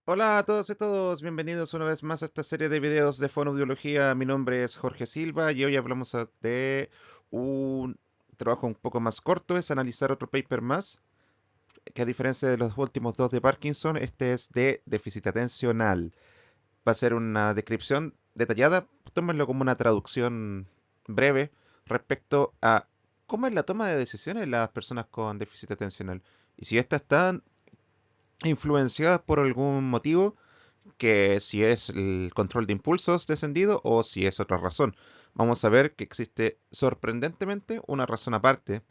Hola a todos y todos, bienvenidos una vez más a esta serie de videos de fonoaudiología. Mi nombre es Jorge Silva y hoy hablamos de un trabajo un poco más corto, es analizar otro paper más, que a diferencia de los últimos dos de Parkinson, este es de déficit atencional. Va a ser una descripción detallada, tómenlo como una traducción breve respecto a cómo es la toma de decisiones de las personas con déficit atencional y si estas están influenciadas por algún motivo, que si es el control de impulsos descendido o si es otra razón. Vamos a ver que existe sorprendentemente una razón aparte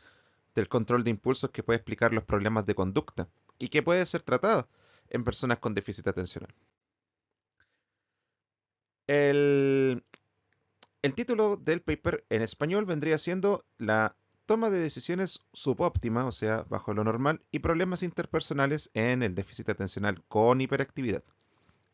del control de impulsos que puede explicar los problemas de conducta y que puede ser tratada en personas con déficit atencional. El, el título del paper en español vendría siendo la toma de decisiones subóptima, o sea, bajo lo normal, y problemas interpersonales en el déficit atencional con hiperactividad.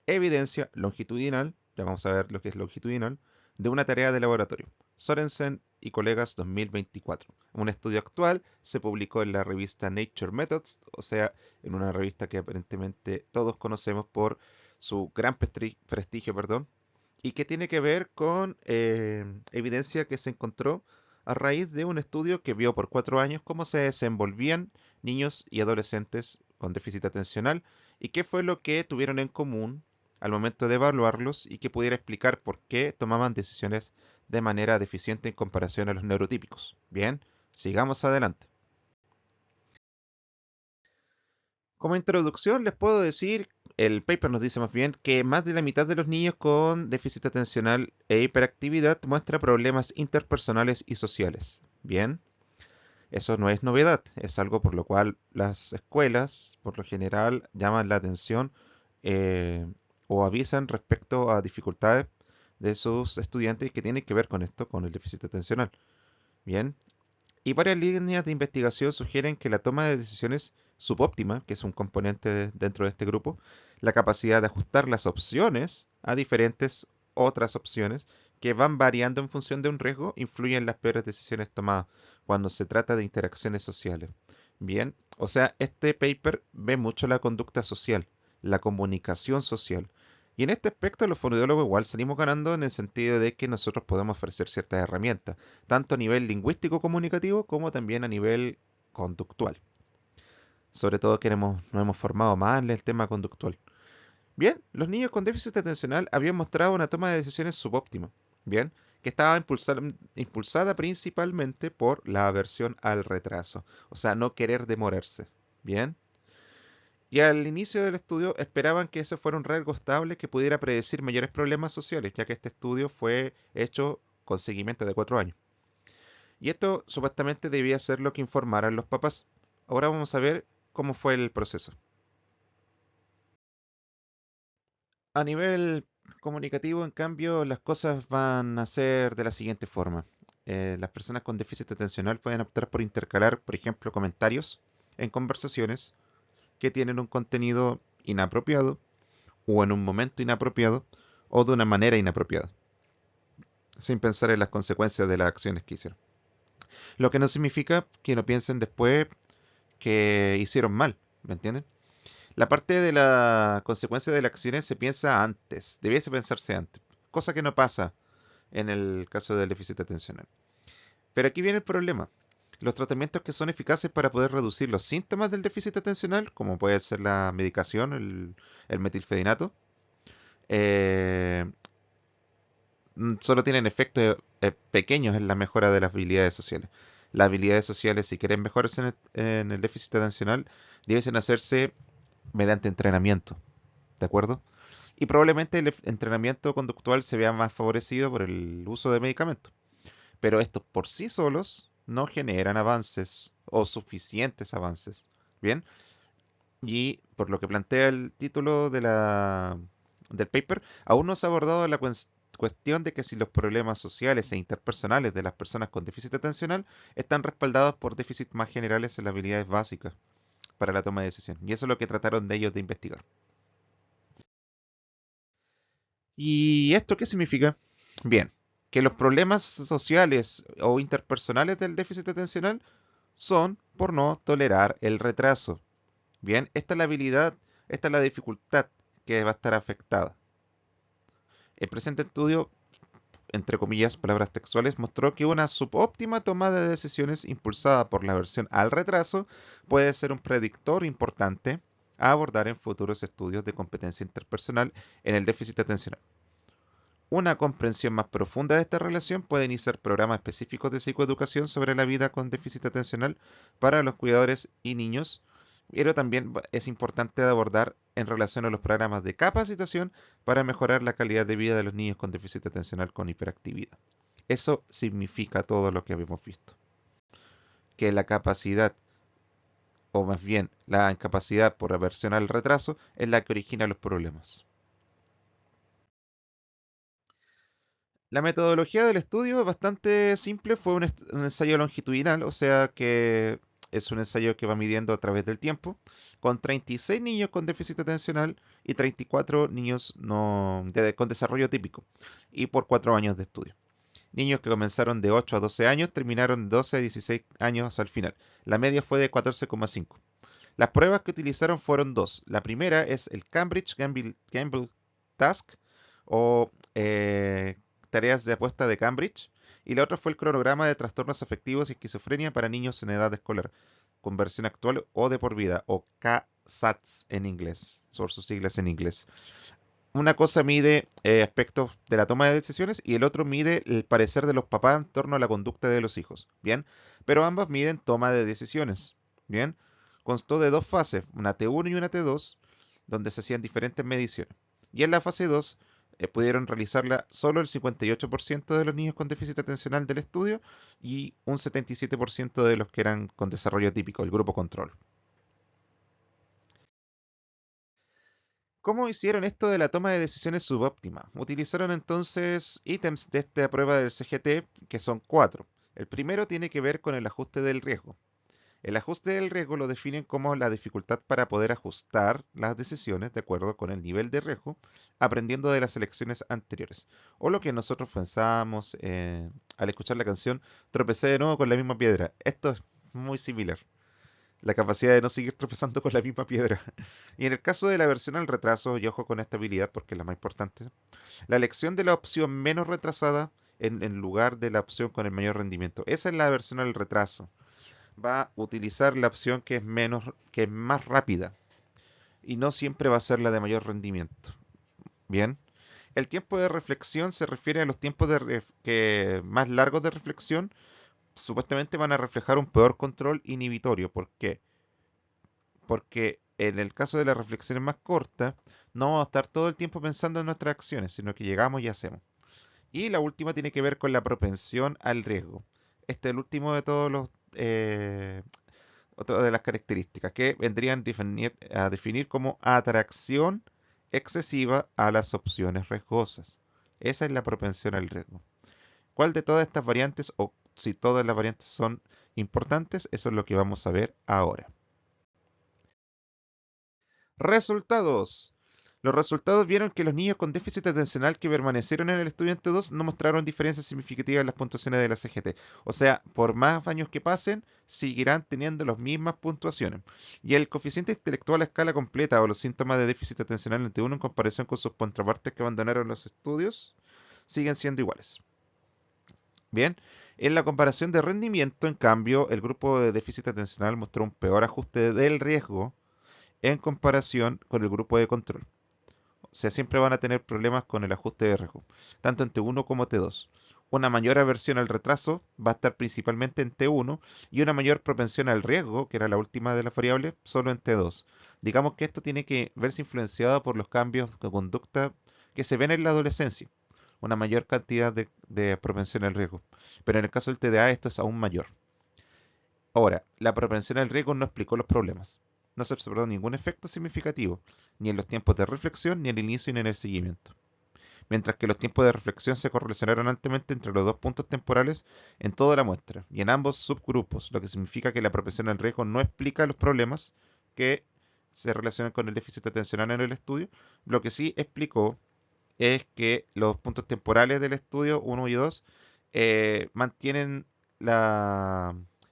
Evidencia longitudinal, ya vamos a ver lo que es longitudinal, de una tarea de laboratorio. Sorensen y colegas 2024. Un estudio actual se publicó en la revista Nature Methods, o sea, en una revista que aparentemente todos conocemos por su gran prestigio, perdón, y que tiene que ver con evidencia que se encontró a raíz de un estudio que vio por 4 años cómo se desenvolvían niños y adolescentes con déficit atencional y qué fue lo que tuvieron en común al momento de evaluarlos y que pudiera explicar por qué tomaban decisiones de manera deficiente en comparación a los neurotípicos. Bien, sigamos adelante. Como introducción les puedo decir, el paper nos dice más bien que más de la mitad de los niños con déficit atencional e hiperactividad muestra problemas interpersonales y sociales. Bien, eso no es novedad, es algo por lo cual las escuelas, por lo general, llaman la atención eh, o avisan respecto a dificultades de sus estudiantes que tienen que ver con esto, con el déficit atencional. Bien, y varias líneas de investigación sugieren que la toma de decisiones subóptima, que es un componente dentro de este grupo, la capacidad de ajustar las opciones a diferentes otras opciones que van variando en función de un riesgo, influyen en las peores decisiones tomadas cuando se trata de interacciones sociales. Bien, o sea, este paper ve mucho la conducta social, la comunicación social. Y en este aspecto los fonoaudiólogos igual salimos ganando en el sentido de que nosotros podemos ofrecer ciertas herramientas tanto a nivel lingüístico comunicativo como también a nivel conductual. Sobre todo nos hemos formado más en el tema conductual. Bien, los niños con déficit atencional habían mostrado una toma de decisiones subóptima, bien, que estaba impulsada principalmente por la aversión al retraso, o sea, no querer demorarse, bien. Y al inicio del estudio esperaban que ese fuera un rasgo estable que pudiera predecir mayores problemas sociales, ya que este estudio fue hecho con seguimiento de 4 años. Y esto supuestamente debía ser lo que informaran los papás. Ahora vamos a ver cómo fue el proceso. A nivel comunicativo, en cambio, las cosas van a ser de la siguiente forma. Las personas con déficit atencional pueden optar por intercalar, por ejemplo, comentarios en conversaciones que tienen un contenido inapropiado o en un momento inapropiado o de una manera inapropiada, sin pensar en las consecuencias de las acciones que hicieron. Lo que no significa que no piensen después que hicieron mal, ¿me entienden? La parte de la consecuencia de las acciones se piensa antes, debiese pensarse antes, cosa que no pasa en el caso del déficit atencional. Pero aquí viene el problema. Los tratamientos que son eficaces para poder reducir los síntomas del déficit atencional, como puede ser la medicación, el metilfedinato, eh, solo tienen efectos pequeños en la mejora de las habilidades sociales. Las habilidades sociales, si quieren mejorarse en el déficit atencional, deben hacerse mediante entrenamiento, ¿de acuerdo? Y probablemente el entrenamiento conductual se vea más favorecido por el uso de medicamentos. Pero estos por sí solos no generan avances o suficientes avances. Bien, y por lo que plantea el título del paper, aún no se ha abordado la cuestión de que si los problemas sociales e interpersonales de las personas con déficit atencional están respaldados por déficits más generales en las habilidades básicas para la toma de decisión. Y eso es lo que trataron de ellos de investigar. ¿Y esto qué significa? Bien, que los problemas sociales o interpersonales del déficit atencional son por no tolerar el retraso. Bien, esta es la habilidad, esta es la dificultad que va a estar afectada. El presente estudio, entre comillas, palabras textuales, mostró que una subóptima toma de decisiones impulsada por la aversión al retraso puede ser un predictor importante a abordar en futuros estudios de competencia interpersonal en el déficit atencional. Una comprensión más profunda de esta relación puede iniciar programas específicos de psicoeducación sobre la vida con déficit atencional para los cuidadores y niños, pero también es importante abordar en relación a los programas de capacitación para mejorar la calidad de vida de los niños con déficit atencional con hiperactividad. Eso significa todo lo que habíamos visto, que la capacidad, o más bien la incapacidad por aversión al retraso, es la que origina los problemas. La metodología del estudio es bastante simple, fue un ensayo longitudinal, o sea que es un ensayo que va midiendo a través del tiempo, con 36 niños con déficit atencional y 34 niños con desarrollo típico, y por 4 años de estudio. Niños que comenzaron de 8 a 12 años terminaron de 12 a 16 años al final. La media fue de 14,5. Las pruebas que utilizaron fueron dos. La primera es el Cambridge Gamble Task o tareas de apuesta de Cambridge, y la otra fue el cronograma de trastornos afectivos y esquizofrenia para niños en edad escolar, con versión actual o de por vida, o CASATS en inglés, por sus siglas en inglés. Una cosa mide aspectos de la toma de decisiones y el otro mide el parecer de los papás en torno a la conducta de los hijos. Bien, pero ambas miden toma de decisiones. Bien, constó de dos fases, una T1 y una T2, donde se hacían diferentes mediciones. Y en la fase 2 pudieron realizarla solo el 58% de los niños con déficit atencional del estudio y un 77% de los que eran con desarrollo típico, el grupo control. ¿Cómo hicieron esto de la toma de decisiones subóptima? Utilizaron entonces ítems de esta prueba del CGT, que son cuatro. El primero tiene que ver con el ajuste del riesgo. El ajuste del riesgo lo definen como la dificultad para poder ajustar las decisiones de acuerdo con el nivel de riesgo, aprendiendo de las elecciones anteriores. O lo que nosotros pensábamos al escuchar la canción, tropecé de nuevo con la misma piedra. Esto es muy similar, la capacidad de no seguir tropezando con la misma piedra. Y en el caso de la aversión al retraso, y ojo con esta habilidad porque es la más importante, la elección de la opción menos retrasada en lugar de la opción con el mayor rendimiento. Esa es la aversión al retraso. Va a utilizar la opción que es menos, que es más rápida y no siempre va a ser la de mayor rendimiento. Bien. El tiempo de reflexión se refiere a los tiempos que más largos de reflexión supuestamente van a reflejar un peor control inhibitorio. ¿Por qué? Porque en el caso de las reflexiones más cortas, no vamos a estar todo el tiempo pensando en nuestras acciones, sino que llegamos y hacemos. Y la última tiene que ver con la propensión al riesgo. Este es el último de todos los otra de las características que vendrían a definir como atracción excesiva a las opciones riesgosas. Esa es la propensión al riesgo. ¿Cuál de todas estas variantes, o si todas las variantes son importantes? Eso es lo que vamos a ver ahora. Resultados. Los resultados vieron que los niños con déficit atencional que permanecieron en el estudiante 2 no mostraron diferencias significativas en las puntuaciones de la CGT. O sea, por más años que pasen, seguirán teniendo las mismas puntuaciones. Y el coeficiente intelectual a escala completa o los síntomas de déficit atencional en T1 en comparación con sus contrapartes que abandonaron los estudios siguen siendo iguales. Bien, en la comparación de rendimiento, en cambio, el grupo de déficit atencional mostró un peor ajuste del riesgo en comparación con el grupo de control. O sea, siempre van a tener problemas con el ajuste de riesgo, tanto en T1 como T2. Una mayor aversión al retraso va a estar principalmente en T1 y una mayor propensión al riesgo, que era la última de las variables, solo en T2. Digamos que esto tiene que verse influenciado por los cambios de conducta que se ven en la adolescencia, una mayor cantidad de propensión al riesgo. Pero en el caso del TDA esto es aún mayor. Ahora, la propensión al riesgo no explicó los problemas. No se observó ningún efecto significativo, ni en los tiempos de reflexión, ni en el inicio, ni en el seguimiento. Mientras que los tiempos de reflexión se correlacionaron altamente entre los dos puntos temporales en toda la muestra, y en ambos subgrupos, lo que significa que la propensión al riesgo no explica los problemas que se relacionan con el déficit atencional en el estudio. Lo que sí explicó es que los puntos temporales del estudio 1 y 2 mantienen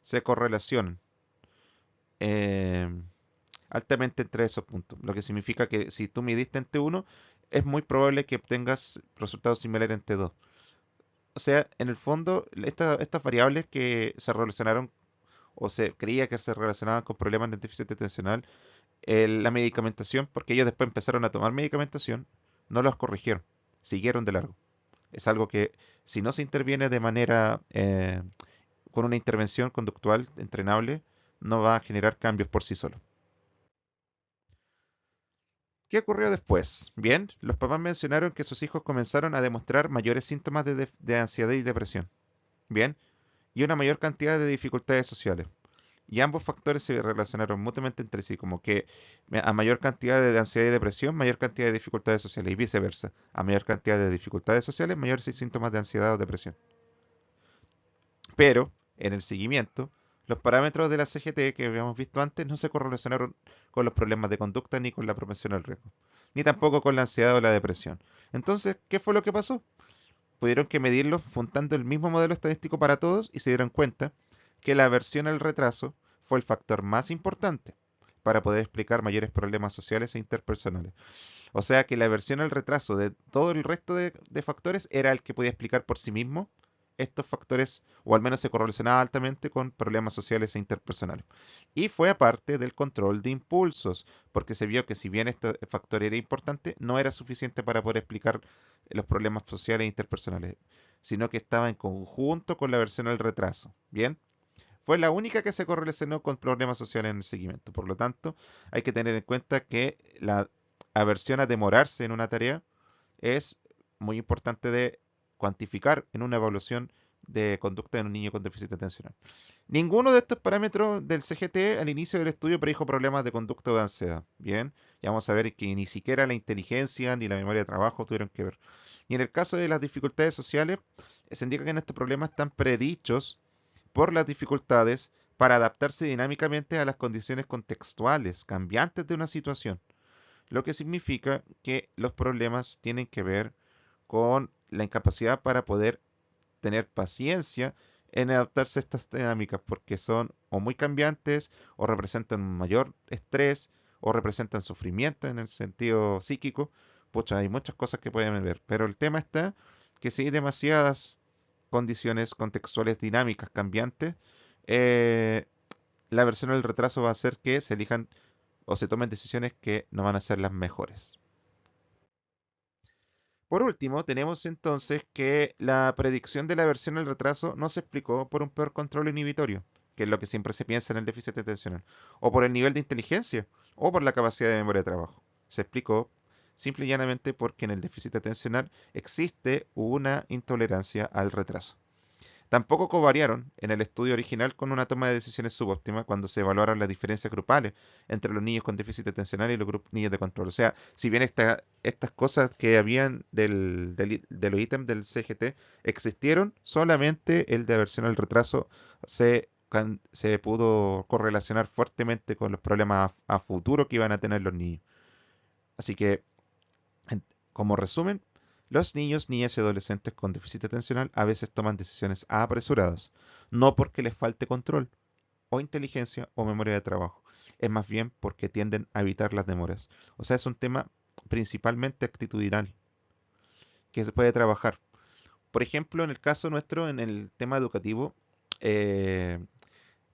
se correlacionan. altamente entre esos puntos, lo que significa que si tú midiste en T1, es muy probable que obtengas resultados similares en T2. O sea, en el fondo, estas variables que se relacionaron o se creía que se relacionaban con problemas de déficit atencional, la medicamentación, porque ellos después empezaron a tomar medicamentación, no los corrigieron, siguieron de largo. Es algo que si no se interviene de manera con una intervención conductual entrenable, no va a generar cambios por sí solo. ¿Qué ocurrió después? Bien, los papás mencionaron que sus hijos comenzaron a demostrar mayores síntomas de ansiedad y depresión. Bien, y una mayor cantidad de dificultades sociales. Y ambos factores se relacionaron mutuamente entre sí, como que a mayor cantidad de ansiedad y depresión, mayor cantidad de dificultades sociales, y viceversa. A mayor cantidad de dificultades sociales, mayores síntomas de ansiedad o depresión. Pero, en el seguimiento, los parámetros de la CGT que habíamos visto antes no se correlacionaron con los problemas de conducta ni con la propensión al riesgo, ni tampoco con la ansiedad o la depresión. Entonces, ¿qué fue lo que pasó? Pudieron que medirlos juntando el mismo modelo estadístico para todos y se dieron cuenta que la aversión al retraso fue el factor más importante para poder explicar mayores problemas sociales e interpersonales. O sea que la aversión al retraso de todo el resto de factores era el que podía explicar por sí mismo estos factores, o al menos se correlacionaba altamente con problemas sociales e interpersonales. Y fue aparte del control de impulsos, porque se vio que si bien este factor era importante, no era suficiente para poder explicar los problemas sociales e interpersonales, sino que estaba en conjunto con la aversión al retraso. Bien, fue la única que se correlacionó con problemas sociales en el seguimiento. Por lo tanto, hay que tener en cuenta que la aversión a demorarse en una tarea es muy importante de cuantificar en una evaluación de conducta en un niño con déficit atencional. Ninguno de estos parámetros del CGT al inicio del estudio predijo problemas de conducta o de ansiedad. Bien, ya vamos a ver que ni siquiera la inteligencia ni la memoria de trabajo tuvieron que ver. Y en el caso de las dificultades sociales, se indica que en estos problemas están predichos por las dificultades para adaptarse dinámicamente a las condiciones contextuales cambiantes de una situación, lo que significa que los problemas tienen que ver con la incapacidad para poder tener paciencia en adaptarse a estas dinámicas, porque son o muy cambiantes, o representan un mayor estrés, o representan sufrimiento en el sentido psíquico. Pucha, hay muchas cosas que pueden ver, pero el tema está que si hay demasiadas condiciones contextuales dinámicas cambiantes, eh, la versión del retraso va a hacer que se elijan o se tomen decisiones que no van a ser las mejores. Por último, tenemos entonces que la predicción de la versión del retraso no se explicó por un peor control inhibitorio, que es lo que siempre se piensa en el déficit atencional, o por el nivel de inteligencia, o por la capacidad de memoria de trabajo. Se explicó simple y llanamente porque en el déficit atencional existe una intolerancia al retraso. Tampoco covariaron en el estudio original con una toma de decisiones subóptima cuando se evaluaron las diferencias grupales entre los niños con déficit atencional y los niños de control. O sea, si bien estas cosas que habían de los ítems del CGT existieron, solamente el de aversión al retraso se pudo correlacionar fuertemente con los problemas a futuro que iban a tener los niños. Así que como resumen, los niños, niñas y adolescentes con déficit atencional a veces toman decisiones apresuradas, no porque les falte control, o inteligencia o memoria de trabajo, es más bien porque tienden a evitar las demoras. O sea, es un tema principalmente actitudinal que se puede trabajar. Por ejemplo, en el caso nuestro, en el tema educativo, eh,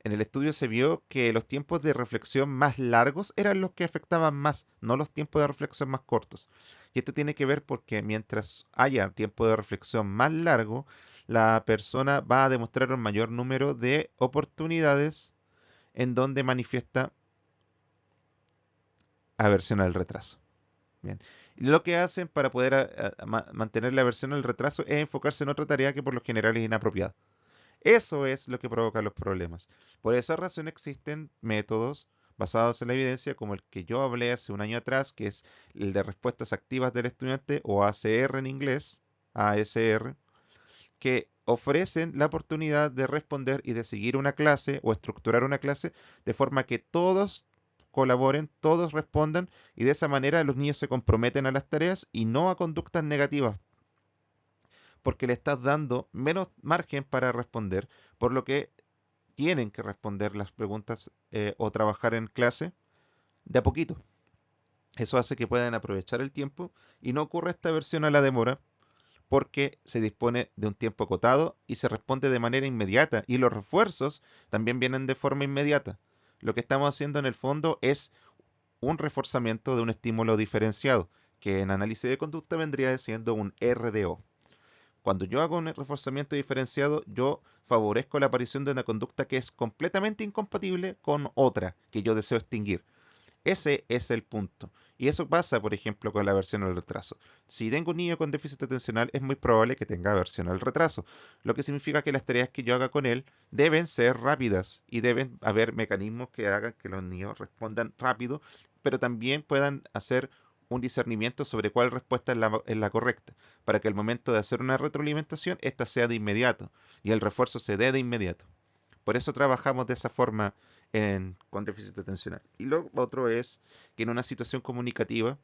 en el estudio se vio que los tiempos de reflexión más largos eran los que afectaban más, no los tiempos de reflexión más cortos. Y esto tiene que ver porque mientras haya tiempo de reflexión más largo, la persona va a demostrar un mayor número de oportunidades en donde manifiesta aversión al retraso. Bien. Y lo que hacen para poder mantener la aversión al retraso es enfocarse en otra tarea que por lo general es inapropiada. Eso es lo que provoca los problemas. Por esa razón existen métodos basados en la evidencia como el que yo hablé hace un año atrás, que es el de respuestas activas del estudiante o ACR en inglés, ASR, que ofrecen la oportunidad de responder y de seguir una clase o estructurar una clase de forma que todos colaboren, todos respondan y de esa manera los niños se comprometen a las tareas y no a conductas negativas porque le estás dando menos margen para responder, por lo que tienen que responder las preguntas o trabajar en clase de a poquito. Eso hace que puedan aprovechar el tiempo y no ocurra esta versión a la demora porque se dispone de un tiempo acotado y se responde de manera inmediata y los refuerzos también vienen de forma inmediata. Lo que estamos haciendo en el fondo es un reforzamiento de un estímulo diferenciado, que en análisis de conducta vendría siendo un RDO. Cuando yo hago un reforzamiento diferenciado, yo favorezco la aparición de una conducta que es completamente incompatible con otra que yo deseo extinguir. Ese es el punto. Y eso pasa, por ejemplo, con la aversión al retraso. Si tengo un niño con déficit atencional, es muy probable que tenga aversión al retraso, lo que significa que las tareas que yo haga con él deben ser rápidas y deben haber mecanismos que hagan que los niños respondan rápido, pero también puedan hacer un discernimiento sobre cuál respuesta es la correcta, para que al momento de hacer una retroalimentación, ésta sea de inmediato y el refuerzo se dé de inmediato. Por eso trabajamos de esa forma con déficit atencional. Y lo otro es que en una situación comunicativa,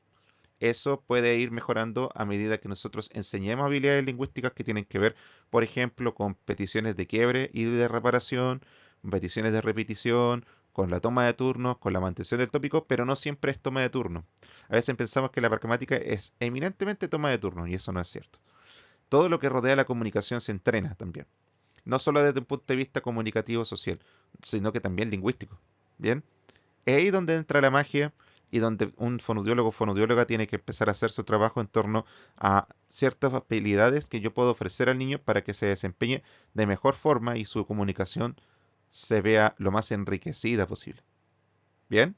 eso puede ir mejorando a medida que nosotros enseñemos habilidades lingüísticas que tienen que ver, por ejemplo, con peticiones de quiebre y de reparación, peticiones de repetición, con la toma de turnos, con la mantención del tópico, pero no siempre es toma de turno. A veces pensamos que la pragmática es eminentemente toma de turno y eso no es cierto. Todo lo que rodea la comunicación se entrena también, no solo desde un punto de vista comunicativo social, sino que también lingüístico. ¿Bien? Es ahí donde entra la magia y donde un fonoaudiólogo o fonoaudióloga tiene que empezar a hacer su trabajo en torno a ciertas habilidades que yo puedo ofrecer al niño para que se desempeñe de mejor forma y su comunicación se vea lo más enriquecida posible. ¿Bien?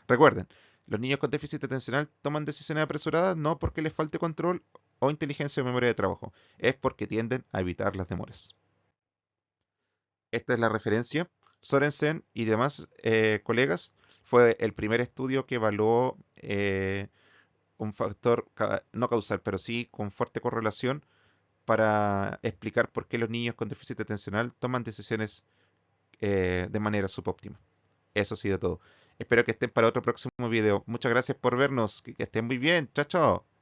Recuerden, los niños con déficit atencional toman decisiones apresuradas no porque les falte control o inteligencia o memoria de trabajo, es porque tienden a evitar las demoras. Esta es la referencia. Sorensen y demás colegas fue el primer estudio que evaluó un factor no causal, pero sí con fuerte correlación para explicar por qué los niños con déficit atencional toman decisiones de manera subóptima. Eso sí de todo. Espero que estén para otro próximo video. Muchas gracias por vernos. Que estén muy bien. Chao, chao.